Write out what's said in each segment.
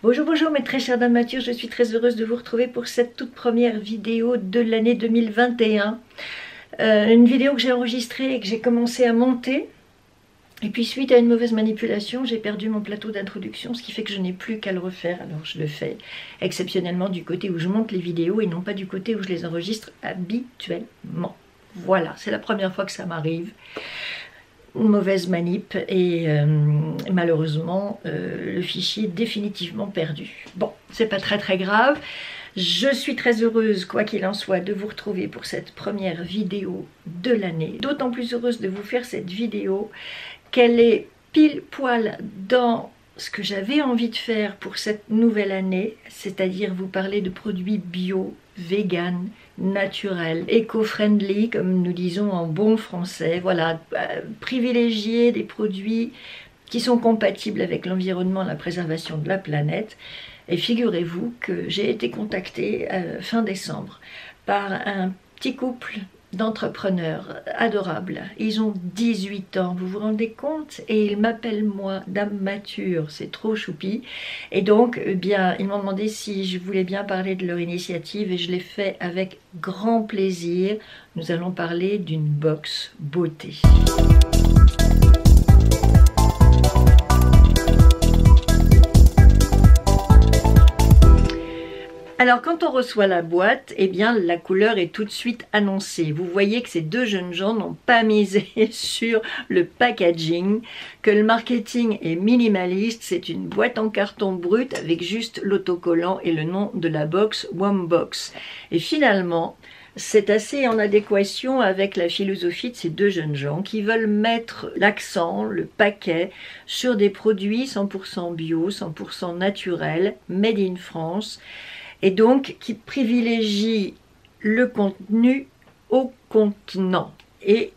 Bonjour, bonjour mes très chères dames matures, je suis très heureuse de vous retrouver pour cette toute première vidéo de l'année 2021. Une vidéo que j'ai enregistrée et que j'ai commencé à monter. Et puis suite à une mauvaise manipulation, j'ai perdu mon plateau d'introduction, ce qui fait que je n'ai plus qu'à le refaire. Alors je le fais exceptionnellement du côté où je monte les vidéos et non pas du côté où je les enregistre habituellement. Voilà, c'est la première fois que ça m'arrive. Une mauvaise manip et malheureusement le fichier est définitivement perdu. Bon, c'est pas très grave. Je suis très heureuse, quoi qu'il en soit, de vous retrouver pour cette première vidéo de l'année. D'autant plus heureuse de vous faire cette vidéo qu'elle est pile poil dans ce que j'avais envie de faire pour cette nouvelle année, c'est-à-dire vous parler de produits bio, vegan, naturel, éco-friendly, comme nous disons en bon français. Voilà, privilégier des produits qui sont compatibles avec l'environnement, la préservation de la planète. Et figurez-vous que j'ai été contactée fin décembre par un petit couple d'entrepreneurs adorables. Ils ont 18 ans, vous vous rendez compte? Et ils m'appellent moi, dame mature, c'est trop choupi. Et donc, eh bien, ils m'ont demandé si je voulais bien parler de leur initiative et je l'ai fait avec grand plaisir. Nous allons parler d'une box beauté. Alors quand on reçoit la boîte, eh bien la couleur est tout de suite annoncée. Vous voyez que ces deux jeunes gens n'ont pas misé sur le packaging, que le marketing est minimaliste. C'est une boîte en carton brut avec juste l'autocollant et le nom de la box, Wombox. Et finalement, c'est assez en adéquation avec la philosophie de ces deux jeunes gens qui veulent mettre l'accent, le paquet, sur des produits 100% bio, 100% naturels, made in France, et donc qui privilégie le contenu au contenant. Et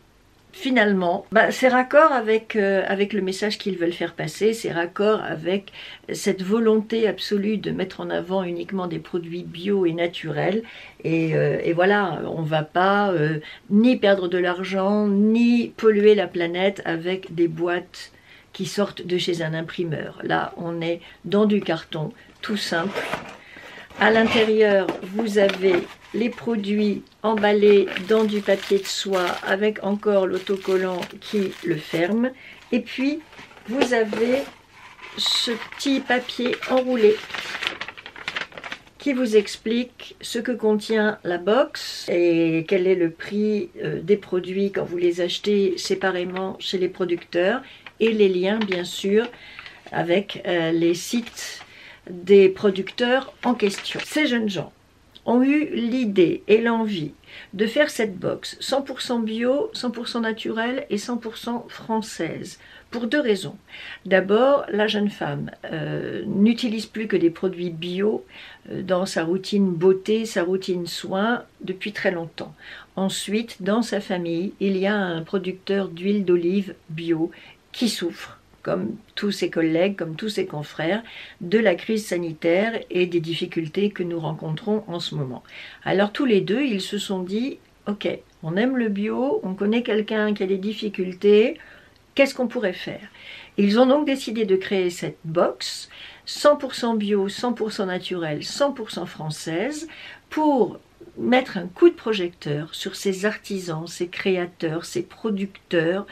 finalement, c'est raccord avec le message qu'ils veulent faire passer, c'est raccord avec cette volonté absolue de mettre en avant uniquement des produits bio et naturels. Et voilà, on ne va pas ni perdre de l'argent, ni polluer la planète avec des boîtes qui sortent de chez un imprimeur. Là, on est dans du carton, tout simple. À l'intérieur, vous avez les produits emballés dans du papier de soie avec encore l'autocollant qui le ferme. Et puis, vous avez ce petit papier enroulé qui vous explique ce que contient la box et quel est le prix des produits quand vous les achetez séparément chez les producteurs et les liens, bien sûr, avec les sites des producteurs en question. Ces jeunes gens ont eu l'idée et l'envie de faire cette box 100% bio, 100% naturelle et 100% française pour deux raisons. D'abord, la jeune femme n'utilise plus que des produits bio dans sa routine beauté, sa routine soins depuis très longtemps. Ensuite, dans sa famille, il y a un producteur d'huile d'olive bio qui souffre, comme tous ses collègues, comme tous ses confrères, de la crise sanitaire et des difficultés que nous rencontrons en ce moment. Alors tous les deux, ils se sont dit, ok, on aime le bio, on connaît quelqu'un qui a des difficultés, qu'est-ce qu'on pourrait faire? Ils ont donc décidé de créer cette box 100% bio, 100% naturelle, 100% française, pour mettre un coup de projecteur sur ces artisans, ces créateurs, ces producteurs,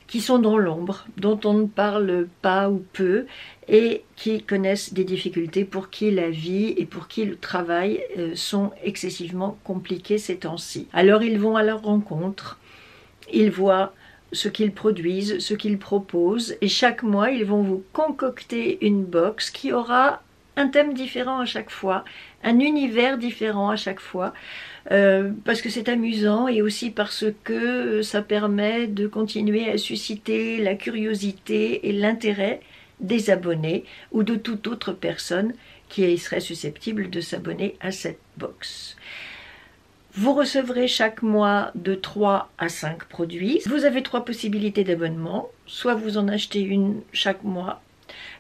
qui sont dans l'ombre, dont on ne parle pas ou peu, et qui connaissent des difficultés, pour qui la vie et pour qui le travail sont excessivement compliqués ces temps-ci. Alors ils vont à leur rencontre, ils voient ce qu'ils produisent, ce qu'ils proposent, et chaque mois ils vont vous concocter une box qui aura un thème différent à chaque fois, un univers différent à chaque fois, parce que c'est amusant et aussi parce que ça permet de continuer à susciter la curiosité et l'intérêt des abonnés ou de toute autre personne qui serait susceptible de s'abonner à cette box. Vous recevrez chaque mois de 3 à 5 produits. Vous avez 3 possibilités d'abonnement, soit vous en achetez une chaque mois,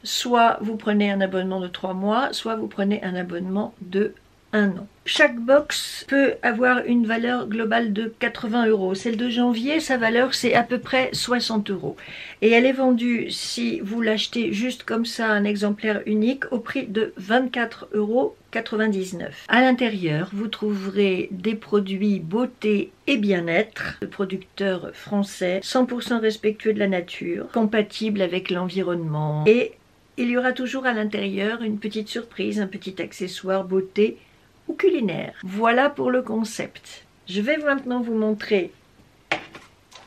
soit vous prenez un abonnement de 3 mois, soit vous prenez un abonnement de 1 an. Chaque box peut avoir une valeur globale de 80 €. Celle de janvier, sa valeur c'est à peu près 60 €. Et elle est vendue, si vous l'achetez juste comme ça, un exemplaire unique, au prix de 24,99 €. À l'intérieur, vous trouverez des produits beauté et bien-être, de producteurs français, 100% respectueux de la nature, compatibles avec l'environnement. Et il y aura toujours à l'intérieur une petite surprise, un petit accessoire beauté ou culinaire. Voilà pour le concept. Je vais maintenant vous montrer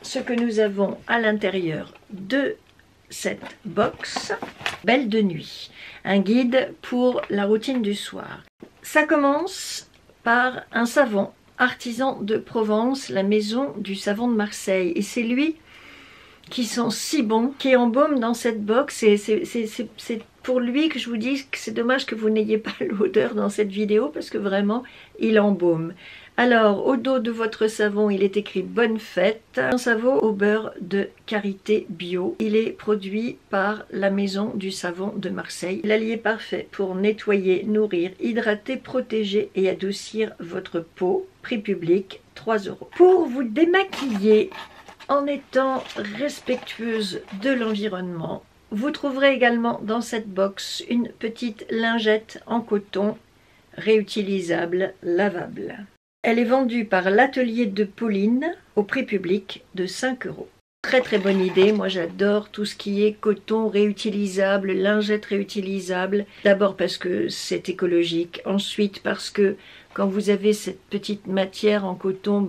ce que nous avons à l'intérieur de cette box. Belle de nuit, un guide pour la routine du soir. Ça commence par un savon artisan de Provence, la maison du savon de Marseille. Et c'est lui qui sent si bon, qui embaume dans cette box. Et c'est pour lui que je vous dis que c'est dommage que vous n'ayez pas l'odeur dans cette vidéo, parce que vraiment, il embaume. Alors, au dos de votre savon, il est écrit Bonne fête. Un savon au beurre de karité bio. Il est produit par la maison du savon de Marseille. L'allié parfait pour nettoyer, nourrir, hydrater, protéger et adoucir votre peau. Prix public, 3 €. Pour vous démaquiller en étant respectueuse de l'environnement, vous trouverez également dans cette box une petite lingette en coton réutilisable, lavable. Elle est vendue par l'atelier de Pauline au prix public de 5 €. Très très bonne idée, moi j'adore tout ce qui est coton réutilisable, lingette réutilisable. D'abord parce que c'est écologique, ensuite parce que quand vous avez cette petite matière en coton,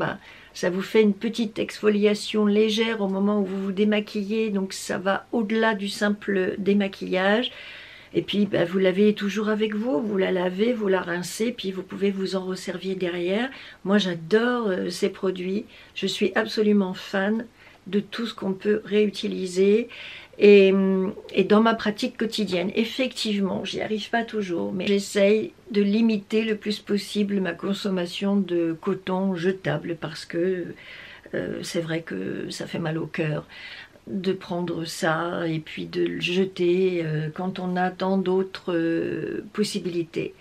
ça vous fait une petite exfoliation légère au moment où vous vous démaquillez, donc ça va au-delà du simple démaquillage. Et puis vous l'avez toujours avec vous, vous la lavez, vous la rincez, puis vous pouvez vous en resservir derrière. Moi j'adore ces produits, je suis absolument fan de tout ce qu'on peut réutiliser. Et dans ma pratique quotidienne, effectivement, j'y arrive pas toujours, mais j'essaye de limiter le plus possible ma consommation de coton jetable, parce que c'est vrai que ça fait mal au cœur de prendre ça et puis de le jeter quand on a tant d'autres possibilités,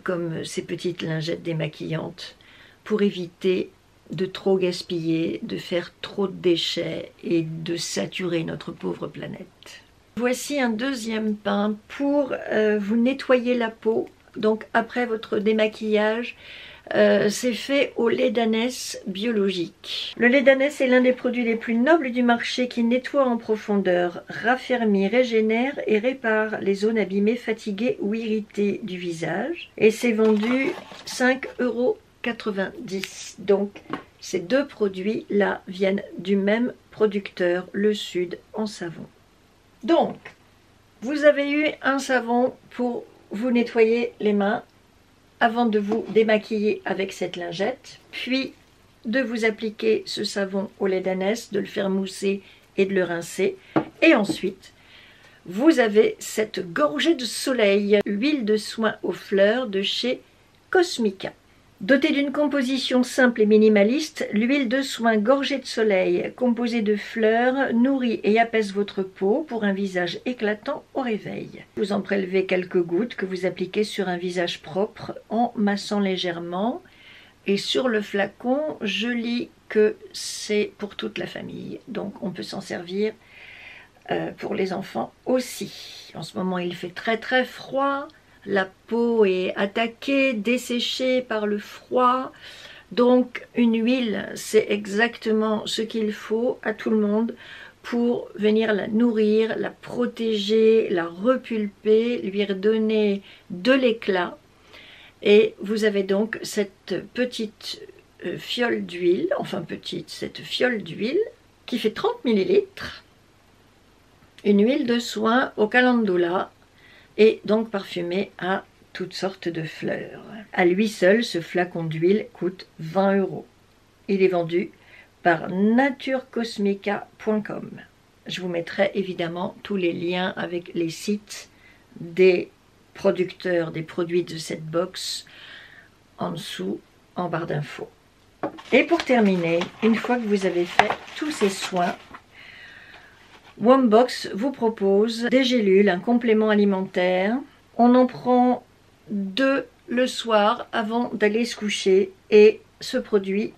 comme ces petites lingettes démaquillantes, pour éviter de trop gaspiller, de faire trop de déchets et de saturer notre pauvre planète. Voici un deuxième pain pour vous nettoyer la peau, donc après votre démaquillage. C'est fait au lait d'ânesse biologique. Le lait d'ânesse est l'un des produits les plus nobles du marché, qui nettoie en profondeur, raffermit, régénère et répare les zones abîmées, fatiguées ou irritées du visage. Et c'est vendu 5,90 €. Donc ces deux produits-là viennent du même producteur, le Sud, en savon. Donc, vous avez eu un savon pour vous nettoyer les mains avant de vous démaquiller avec cette lingette, puis de vous appliquer ce savon au lait d'ânesse, de le faire mousser et de le rincer. Et ensuite, vous avez cette gorgée de soleil, huile de soin aux fleurs de chez Cosmica. Dotée d'une composition simple et minimaliste, l'huile de soin gorgée de soleil, composée de fleurs, nourrit et apaise votre peau pour un visage éclatant au réveil. Vous en prélevez quelques gouttes que vous appliquez sur un visage propre en massant légèrement. Et sur le flacon, je lis que c'est pour toute la famille. Donc on peut s'en servir pour les enfants aussi. En ce moment, il fait très très froid. La peau est attaquée, desséchée par le froid. Donc une huile, c'est exactement ce qu'il faut à tout le monde pour venir la nourrir, la protéger, la repulper, lui redonner de l'éclat. Et vous avez donc cette petite fiole d'huile, cette fiole d'huile qui fait 30 ml. Une huile de soin au calendula, et donc parfumé à toutes sortes de fleurs. À lui seul, ce flacon d'huile coûte 20 €. Il est vendu par naturecosmica.com. Je vous mettrai évidemment tous les liens avec les sites des producteurs des produits de cette box en dessous, en barre d'infos. Et pour terminer, une fois que vous avez fait tous ces soins, Wombox vous propose des gélules, un complément alimentaire. On en prend 2 le soir avant d'aller se coucher. Et ce produit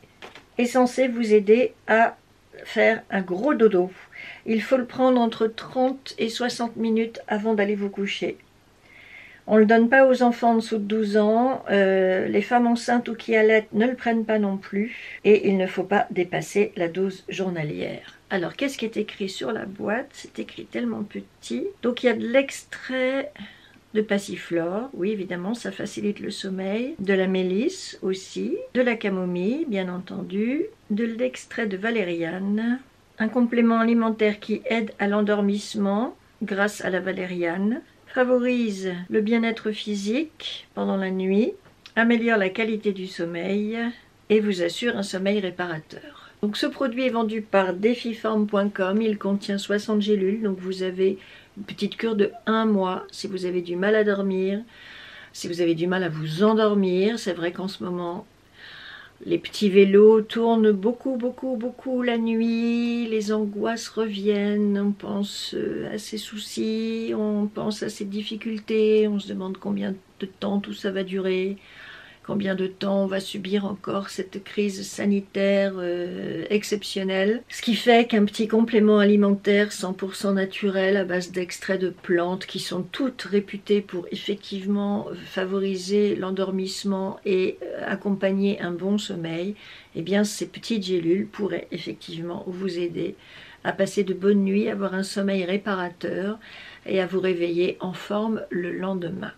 est censé vous aider à faire un gros dodo. Il faut le prendre entre 30 et 60 minutes avant d'aller vous coucher. On ne le donne pas aux enfants en dessous de 12 ans, les femmes enceintes ou qui allaitent ne le prennent pas non plus, et il ne faut pas dépasser la dose journalière. Alors, qu'est-ce qui est écrit sur la boîte? C'est écrit tellement petit. Donc, il y a de l'extrait de passiflore, oui évidemment, ça facilite le sommeil, de la mélisse aussi, de la camomille, bien entendu, de l'extrait de valériane, un complément alimentaire qui aide à l'endormissement grâce à la valériane, favorise le bien-être physique pendant la nuit, améliore la qualité du sommeil et vous assure un sommeil réparateur. Donc ce produit est vendu par defiform.com, il contient 60 gélules, donc vous avez une petite cure de 1 mois si vous avez du mal à dormir, si vous avez du mal à vous endormir. C'est vrai qu'en ce moment, les petits vélos tournent beaucoup la nuit, les angoisses reviennent, on pense à ses soucis, on pense à ses difficultés, on se demande combien de temps tout ça va durer, combien de temps on va subir encore cette crise sanitaire exceptionnelle. Ce qui fait qu'un petit complément alimentaire 100% naturel à base d'extraits de plantes qui sont toutes réputées pour effectivement favoriser l'endormissement et accompagner un bon sommeil, eh bien ces petites gélules pourraient effectivement vous aider à passer de bonnes nuits, à avoir un sommeil réparateur et à vous réveiller en forme le lendemain.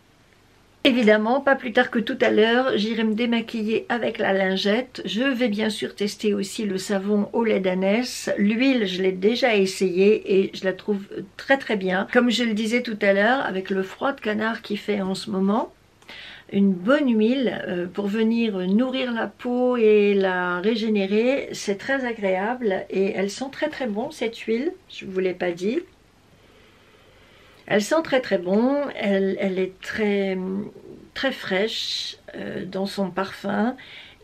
Évidemment, pas plus tard que tout à l'heure, j'irai me démaquiller avec la lingette. Je vais bien sûr tester aussi le savon au lait d'ânesse. L'huile, je l'ai déjà essayée et je la trouve très bien. Comme je le disais tout à l'heure, avec le froid de canard qui fait en ce moment, une bonne huile pour venir nourrir la peau et la régénérer, c'est très agréable et elle sent très bon cette huile, je ne vous l'ai pas dit. Elle sent très bon, elle est très fraîche dans son parfum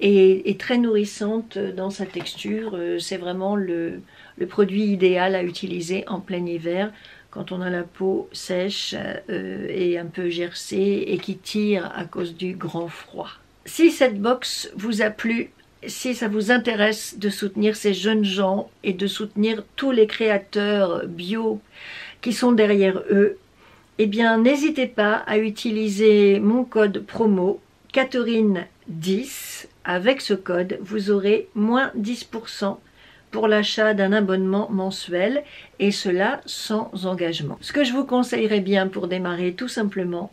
et très nourrissante dans sa texture. C'est vraiment le produit idéal à utiliser en plein hiver quand on a la peau sèche et un peu gercée et qui tire à cause du grand froid. Si cette box vous a plu, si ça vous intéresse de soutenir ces jeunes gens et de soutenir tous les créateurs bio qui sont derrière eux, eh bien n'hésitez pas à utiliser mon code promo Catherine10. Avec ce code, vous aurez moins 10% pour l'achat d'un abonnement mensuel et cela sans engagement. Ce que je vous conseillerais bien pour démarrer tout simplement,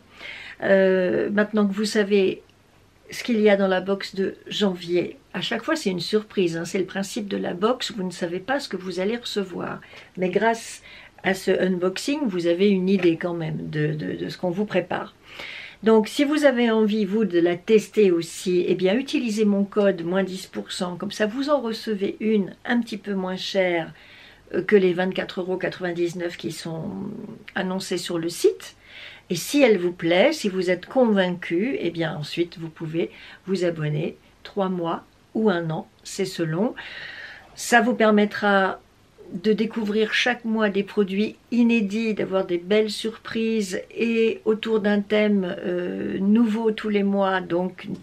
maintenant que vous savez ce qu'il y a dans la box de janvier, à chaque fois c'est une surprise, hein, c'est le principe de la box, vous ne savez pas ce que vous allez recevoir, mais grâce à ce unboxing, vous avez une idée quand même de ce qu'on vous prépare. Donc, si vous avez envie, vous, de la tester aussi, eh bien, utilisez mon code moins 10%. Comme ça, vous en recevez une un petit peu moins chère que les 24,99 € qui sont annoncés sur le site. Et si elle vous plaît, si vous êtes convaincu, eh bien, ensuite, vous pouvez vous abonner 3 mois ou 1 an, c'est selon. Ça vous permettra de découvrir chaque mois des produits inédits, d'avoir des belles surprises et autour d'un thème nouveau tous les mois, donc une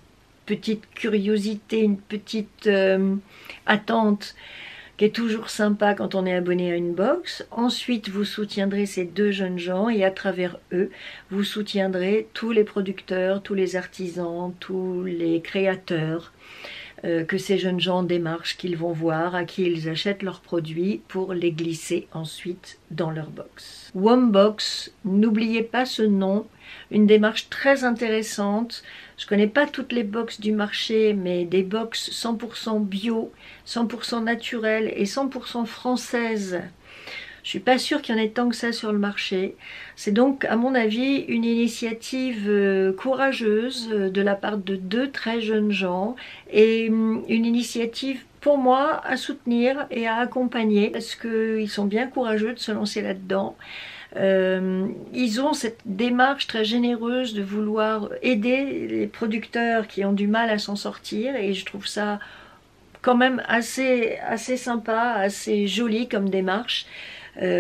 petite curiosité, une petite attente qui est toujours sympa quand on est abonné à une box. Ensuite, vous soutiendrez ces 2 jeunes gens et à travers eux, vous soutiendrez tous les producteurs, tous les artisans, tous les créateurs que ces jeunes gens démarchent, qu'ils vont voir, à qui ils achètent leurs produits pour les glisser ensuite dans leur box. Wombox, n'oubliez pas ce nom, une démarche très intéressante. Je ne connais pas toutes les box du marché, mais des box 100% bio, 100% naturelles et 100% françaises. Je ne suis pas sûre qu'il y en ait tant que ça sur le marché. C'est donc, à mon avis, une initiative courageuse de la part de 2 très jeunes gens et une initiative pour moi à soutenir et à accompagner parce qu'ils sont bien courageux de se lancer là-dedans. Ils ont cette démarche très généreuse de vouloir aider les producteurs qui ont du mal à s'en sortir et je trouve ça quand même assez sympa, assez joli comme démarche.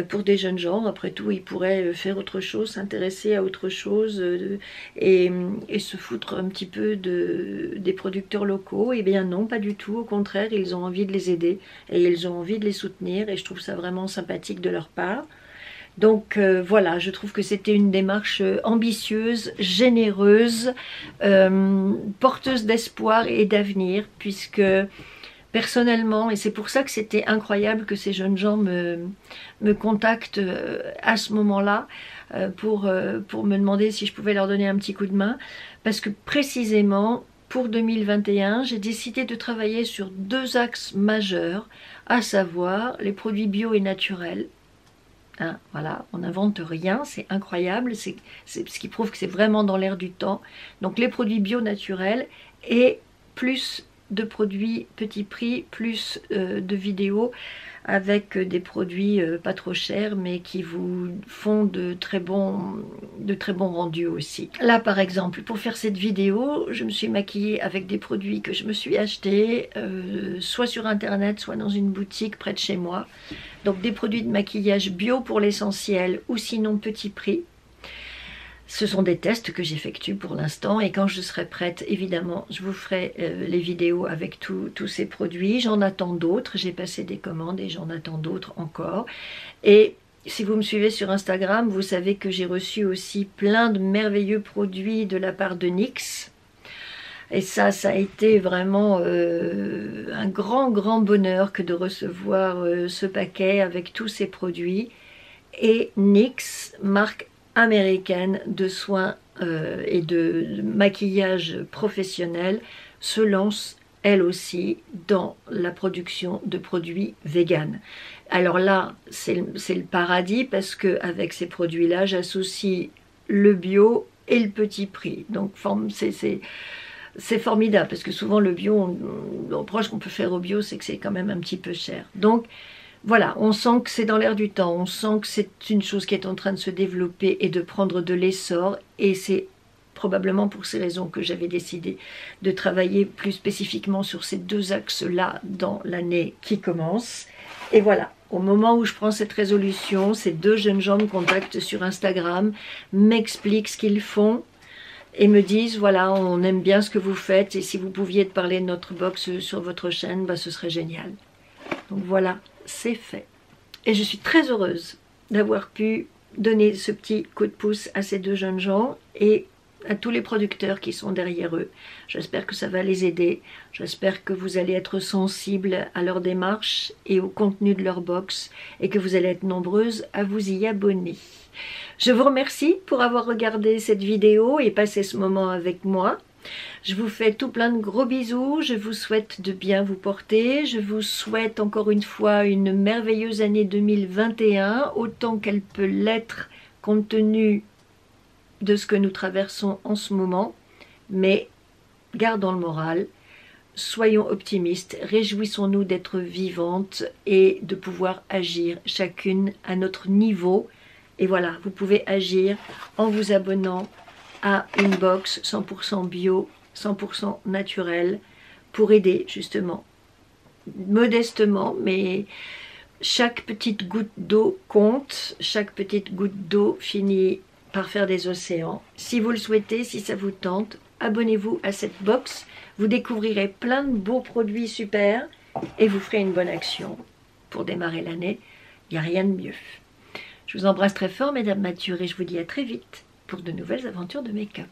pour des jeunes gens. Après tout, ils pourraient faire autre chose, s'intéresser à autre chose et se foutre un petit peu des producteurs locaux. Eh bien non, pas du tout. Au contraire, ils ont envie de les aider et ils ont envie de les soutenir et je trouve ça vraiment sympathique de leur part. Donc voilà, je trouve que c'était une démarche ambitieuse, généreuse, porteuse d'espoir et d'avenir, puisque personnellement, et c'est pour ça que c'était incroyable que ces jeunes gens me contactent à ce moment-là, pour me demander si je pouvais leur donner un petit coup de main, parce que précisément, pour 2021, j'ai décidé de travailler sur 2 axes majeurs, à savoir les produits bio et naturels. Hein, voilà, on n'invente rien, c'est incroyable, c'est ce qui prouve que c'est vraiment dans l'air du temps. Donc les produits bio naturels et plus de produits petit prix, plus de vidéos avec des produits pas trop chers mais qui vous font de très bons rendus aussi. Là par exemple, pour faire cette vidéo, je me suis maquillée avec des produits que je me suis achetés soit sur internet, soit dans une boutique près de chez moi. Donc des produits de maquillage bio pour l'essentiel ou sinon petit prix. Ce sont des tests que j'effectue pour l'instant et quand je serai prête, évidemment, je vous ferai les vidéos avec tous ces produits. J'en attends d'autres, j'ai passé des commandes et j'en attends d'autres encore. Et si vous me suivez sur Instagram, vous savez que j'ai reçu aussi plein de merveilleux produits de la part de NYX. Et ça a été vraiment un grand bonheur que de recevoir ce paquet avec tous ces produits. Et NYX, marque américaine de soins et de maquillage professionnel, se lance elle aussi dans la production de produits véganes. Alors là, c'est le paradis parce qu'avec ces produits-là, j'associe le bio et le petit prix. Donc c'est formidable parce que souvent le bio, le reproche qu'on peut faire au bio, c'est que c'est quand même un petit peu cher. Donc voilà, on sent que c'est dans l'air du temps, on sent que c'est une chose qui est en train de se développer et de prendre de l'essor et c'est probablement pour ces raisons que j'avais décidé de travailler plus spécifiquement sur ces 2 axes-là dans l'année qui commence. Et voilà, au moment où je prends cette résolution, ces 2 jeunes gens me contactent sur Instagram, m'expliquent ce qu'ils font et me disent voilà, on aime bien ce que vous faites et si vous pouviez parler de notre box sur votre chaîne, bah, ce serait génial. Donc voilà, c'est fait. Et je suis très heureuse d'avoir pu donner ce petit coup de pouce à ces 2 jeunes gens et à tous les producteurs qui sont derrière eux. J'espère que ça va les aider. J'espère que vous allez être sensibles à leur démarche et au contenu de leur box et que vous allez être nombreuses à vous y abonner. Je vous remercie pour avoir regardé cette vidéo et passé ce moment avec moi. Je vous fais tout plein de gros bisous, je vous souhaite de bien vous porter, je vous souhaite encore une fois une merveilleuse année 2021, autant qu'elle peut l'être compte tenu de ce que nous traversons en ce moment, mais gardons le moral, soyons optimistes, réjouissons-nous d'être vivantes et de pouvoir agir chacune à notre niveau. Et voilà, vous pouvez agir en vous abonnant à une box 100% bio, 100% naturel, pour aider justement, modestement, mais chaque petite goutte d'eau compte, chaque petite goutte d'eau finit par faire des océans. Si vous le souhaitez, si ça vous tente, abonnez-vous à cette box, vous découvrirez plein de beaux produits super et vous ferez une bonne action pour démarrer l'année, il n'y a rien de mieux. Je vous embrasse très fort, mesdames matures, et je vous dis à très vite pour de nouvelles aventures de make-up.